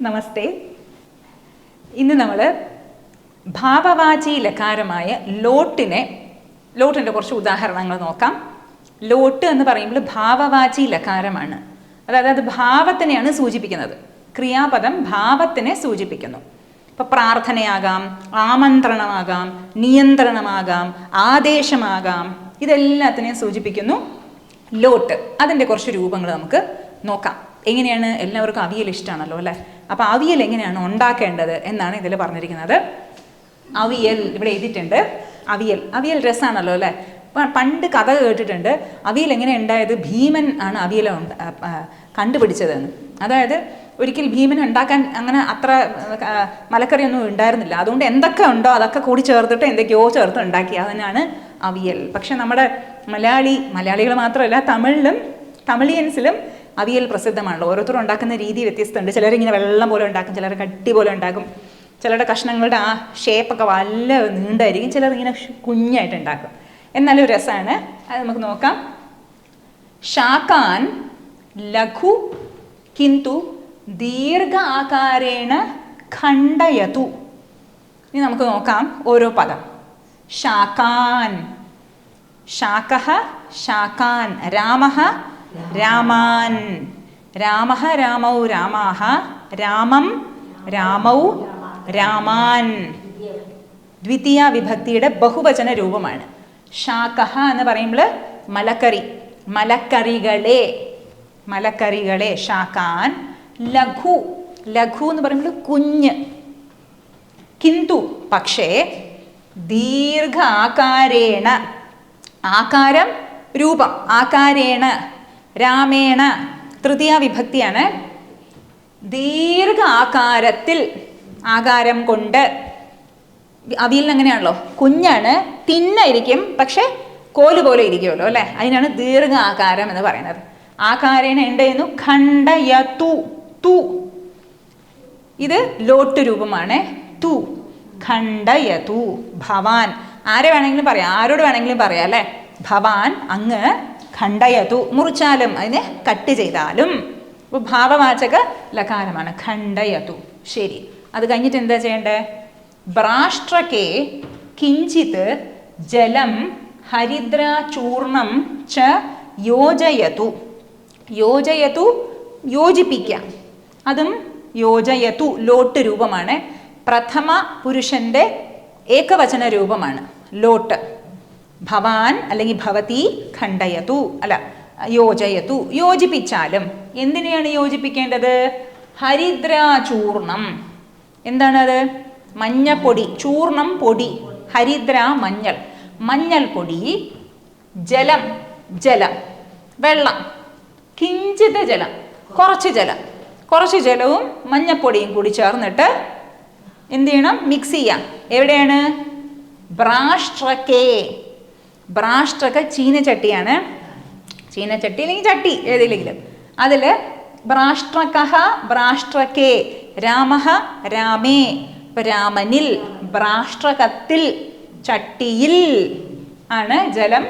നമസ്തേ. ഇന്ന് നമ്മൾ ഭാവവാചി ലകാരമായ ലോട്ടിൻ്റെ കുറച്ച് ഉദാഹരണങ്ങൾ നോക്കാം. ലോട്ട് എന്ന് പറയുമ്പോൾ ഭാവവാചി ലകാരമാണ്. അതായത് അത് ഭാവത്തിനെയാണ് സൂചിപ്പിക്കുന്നത്. ക്രിയാപദം ഭാവത്തിനെ സൂചിപ്പിക്കുന്നു. ഇപ്പോൾ പ്രാർത്ഥനയാകാം, ആമന്ത്രണമാകാം, നിയന്ത്രണമാകാം, ആദേശമാകാം, ഇതെല്ലാത്തിനെയും സൂചിപ്പിക്കുന്നു ലോട്ട്. അതിൻ്റെ കുറച്ച് രൂപങ്ങൾ നമുക്ക് നോക്കാം. എങ്ങനെയാണ്? എല്ലാവർക്കും അവിയൽ ഇഷ്ടമാണല്ലോ അല്ലേ? അപ്പോൾ അവിയൽ എങ്ങനെയാണ് ഉണ്ടാക്കേണ്ടത് എന്നാണ് ഇതിൽ പറഞ്ഞിരിക്കുന്നത്. അവിയൽ ഇവിടെ എഴുതിയിട്ടുണ്ട്. അവിയൽ രസമാണല്ലോ അല്ലേ? പണ്ട് കഥ കേട്ടിട്ടുണ്ട്. അവിയൽ എങ്ങനെ ഉണ്ടായത്? ഭീമൻ ആണ് അവിയൽ കണ്ടുപിടിച്ചതെന്ന്. അതായത് ഒരിക്കൽ ഭീമൻ ഉണ്ടാക്കാൻ അങ്ങനെ അത്ര മലക്കറിയൊന്നും ഉണ്ടായിരുന്നില്ല. അതുകൊണ്ട് എന്തൊക്കെ ഉണ്ടോ അതൊക്കെ കൂടി ചേർത്തിട്ട് എന്തൊക്കെയോ ചേർത്ത് ഉണ്ടാക്കി. അതിനാണ് അവിയൽ. പക്ഷെ നമ്മുടെ മലയാളികൾ മാത്രമല്ല, തമിഴിയൻസിലും അവിയൽ പ്രസിദ്ധമാണല്ലോ. ഓരോരുത്തരും ഉണ്ടാക്കുന്ന രീതി വ്യത്യസ്തമുണ്ട്. ചിലരിങ്ങനെ വെള്ളം പോലെ ഉണ്ടാക്കും, ചിലർ കട്ടി പോലെ ഉണ്ടാക്കും, ചിലരുടെ കഷ്ണങ്ങളുടെ ആ ഷേപ്പൊക്കെ വല്ല നീണ്ടായിരിക്കും, ചിലർ ഇങ്ങനെ കുഞ്ഞായിട്ട് ഉണ്ടാക്കും. എന്നാലും രസമാണ്. അത് നമുക്ക് നോക്കാം. ശാകാൻ ലഘു കിന്തു ദീർഘ ആകാരേണ ഖണ്ഡയതു. ഇനി നമുക്ക് നോക്കാം ഓരോ പദം. ശാകാൻ, ശാകഃ, ശാകാൻ. രാമഃ, രാമാൻ. രാമഃ, രാമൗ, രാമാഃ. രാമം, രാമൗ, രാമാൻ. ദ്വിതീയ വിഭക്തിയുടെ ബഹുവചന രൂപമാണ്. ശാകഃ എന്ന് പറയുമ്പോൾ മലക്കറികളെ ശാകാൻ. ലഘു എന്ന് പറയുമ്പോൾ കുഞ്ഞ്. കിന്തു പക്ഷേ, ദീർഘ ആകാരേണ, ആകാരം രൂപം, ആകാരേണ, രാമേണ തൃതീയ വിഭക്തിയാണ്. ദീർഘ ആകാരത്തിൽ, ആകാരം കൊണ്ട്. അവിയലിന് അങ്ങനെയാണല്ലോ, കുഞ്ഞാണ്, തിന്നായിരിക്കും, പക്ഷെ കോല് പോലെ ഇരിക്കുമല്ലോ അല്ലേ? അതിനാണ് ദീർഘ ആകാരം എന്ന് പറയുന്നത്. ആകാരേണ ഉണ്ടായിരുന്നു ഖണ്ഡയതു. തു ഇത് ലോട്ട് രൂപമാണ്. തു ഖണ്ഡയതു. ഭവാൻ, ആരോട് വേണമെങ്കിലും പറയാം അല്ലേ? ഭവാൻ അങ്ങ്, ഖണ്ഡയതു മുറിച്ചാലും, അതിനെ കട്ട് ചെയ്താലും. അപ്പോൾ ഭാവവാചക ലകാരമാണ് ഖണ്ഡയതു. ശരി, അത് കഴിഞ്ഞിട്ട് എന്താ ചെയ്യേണ്ടത്? ബ്രാഷ്ട്രകേ കിഞ്ചിത് ജലം ഹരിദ്രാചൂർണം ച യോജയതു. യോജിപ്പിക്കാം. അതും യോജയതു ലോട്ട് രൂപമാണ്. പ്രഥമ പുരുഷന്റെ ഏകവചന രൂപമാണ് ലോട്ട്. ഭവാൻ അല്ലെങ്കിൽ ഭവതി ഖണ്ഡയതു, അല്ല യോജയതു, യോജിപ്പിച്ചാലും. എന്തിനെയാണ് യോജിപ്പിക്കേണ്ടത്? ഹരിദ്രാചൂർണം. എന്താണത്? മഞ്ഞപ്പൊടി. ചൂർണം പൊടി, ഹരിദ്ര മഞ്ഞൾ പൊടി. ജലം വെള്ളം. കിഞ്ചിത് ജലം കുറച്ച് ജലവും മഞ്ഞപ്പൊടിയും കൂടി ചേർന്നിട്ട് എന്ത് ചെയ്യണം? മിക്സ് ചെയ്യാം. എവിടെയാണ്? ബ്രാഷ്ട്രക ചീനച്ചട്ടിയാണ്. ചീനച്ചട്ടി അല്ലെങ്കിൽ ചട്ടി ഏതെങ്കിലും. അതിൽ ബ്രാഷ്ട്രകഃ, ബ്രാഷ്ട്രകേ. രാമഃ, രാമേ. രാമനിൽ, ബ്രാഷ്ട്രകത്തിൽ, ചട്ടിയിൽ ആണ് ജലം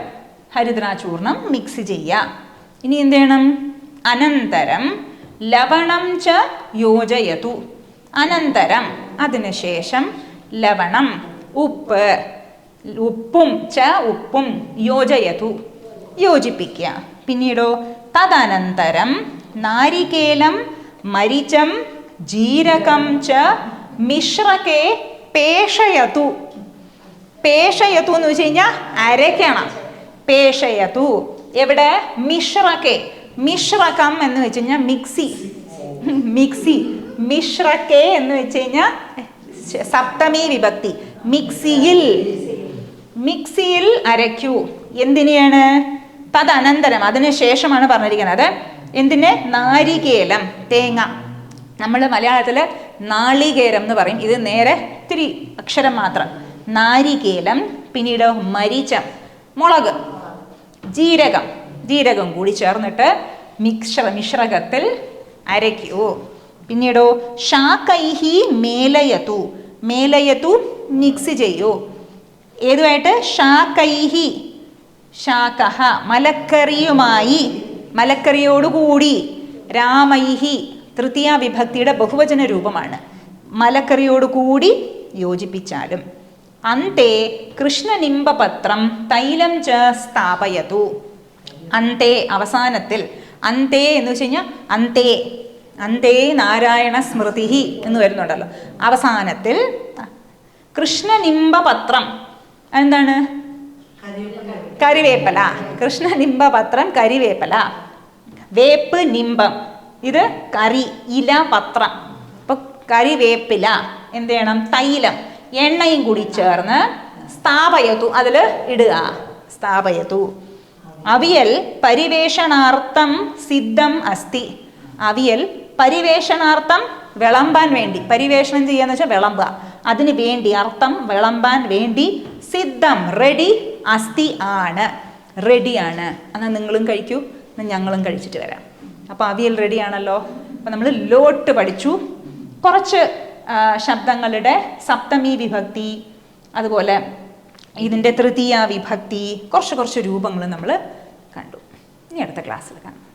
ഹരിദ്രാചൂർണം മിക്സ് ചെയ്യുക. ഇനി എന്ത് ചെയ്യണം? അനന്തരം ലവണം ച യോജയതു. അനന്തരം അതിനുശേഷം ലവണം ഉപ്പും യോജയതു യോജിപ്പിക്കുക. പിന്നീടോ തദനന്തരം നാരികേലം മരിചം ജീരകം ച മിശ്രകേ പേഷയതു. എന്ന് വെച്ച് കഴിഞ്ഞാൽ അരയ്ക്കണം. പേഷയതു എവിടെ? മിശ്രകം എന്ന് വെച്ച് കഴിഞ്ഞാൽ മിക്സി. മിശ്രകേ എന്ന് വെച്ച് കഴിഞ്ഞാൽ സപ്തമി വിഭക്തി. മിക്സിയിൽ അരയ്ക്കൂ. എന്തിനെയാണ്? തദനന്തരം അതിനുശേഷമാണ് പറഞ്ഞിരിക്കുന്നത്. എന്തിന്? നാരികേലം, തേങ്ങ. നമ്മൾ മലയാളത്തിൽ നാളികേരം എന്ന് പറയും. ഇത് നേരെ ഇത്തിരി അക്ഷരം മാത്രം. നാരികേലം. പിന്നീട് മരിചം, മുളക്, ജീരകം കൂടി ചേർന്നിട്ട് മിശ്രകത്തിൽ അരയ്ക്കൂ. പിന്നീടോ ശാകൈഹി മേലയതു മിക്സ് ചെയ്യൂ. ഏതുമായിട്ട്? ശാകൈഹി, മലക്കറിയോടുകൂടി. രാമൈഹി തൃതീയ വിഭക്തിയുടെ ബഹുവചന രൂപമാണ്. മലക്കറിയോട് കൂടി യോജിപ്പിച്ചാലും. അന്തേ കൃഷ്ണനിംബപത്രം തൈലം ച സ്ഥാപയതു. അന്തേ അവസാനത്തിൽ. അന്തേ എന്ന് വെച്ച് കഴിഞ്ഞാൽ അന്തേ അന്തേ നാരായണ സ്മൃതി എന്ന് വരുന്നുണ്ടല്ലോ. അവസാനത്തിൽ കൃഷ്ണനിംബപത്രം എന്താണ്? കരിവേപ്പല. കൃഷ്ണനിംബപത്രം കരിവേപ്പല. വേപ്പ് നിംബം ഇത് കറി ഇല പത്രം. അപ്പൊ കരിവേപ്പില എന്ത് ചെയ്യണം? തൈലം എണ്ണയും കൂടി ചേർന്ന് സ്ഥാപയതു അതിൽ ഇടുക. സ്ഥാപയതു. അവിയൽ പരിവേഷണാർത്ഥം സിദ്ധം അസ്തി. അവിയൽ പരിവേഷണാർത്ഥം വിളമ്പാൻ വേണ്ടി. പരിവേഷണം ചെയ്യാന്ന് വെച്ചാൽ വിളമ്പുക. അതിന് വേണ്ടി അർത്ഥം വിളമ്പാൻ വേണ്ടി സിദ്ധം റെഡി അസ്തി ആണ്. റെഡിയാണ്. എന്നാൽ നിങ്ങളും കഴിക്കൂ, എന്നാൽ ഞങ്ങളും കഴിച്ചിട്ട് വരാം. അപ്പോൾ അവിയൽ റെഡിയാണല്ലോ. അപ്പം നമ്മൾ ലോട്ട് പഠിച്ചു. കുറച്ച് ശബ്ദങ്ങളുടെ സപ്തമി വിഭക്തി, അതുപോലെ ഇതിൻ്റെ തൃതീയ വിഭക്തി, കുറച്ച് രൂപങ്ങൾ നമ്മൾ കണ്ടു. ഇനി അടുത്ത ക്ലാസ്സിൽ കാണാം.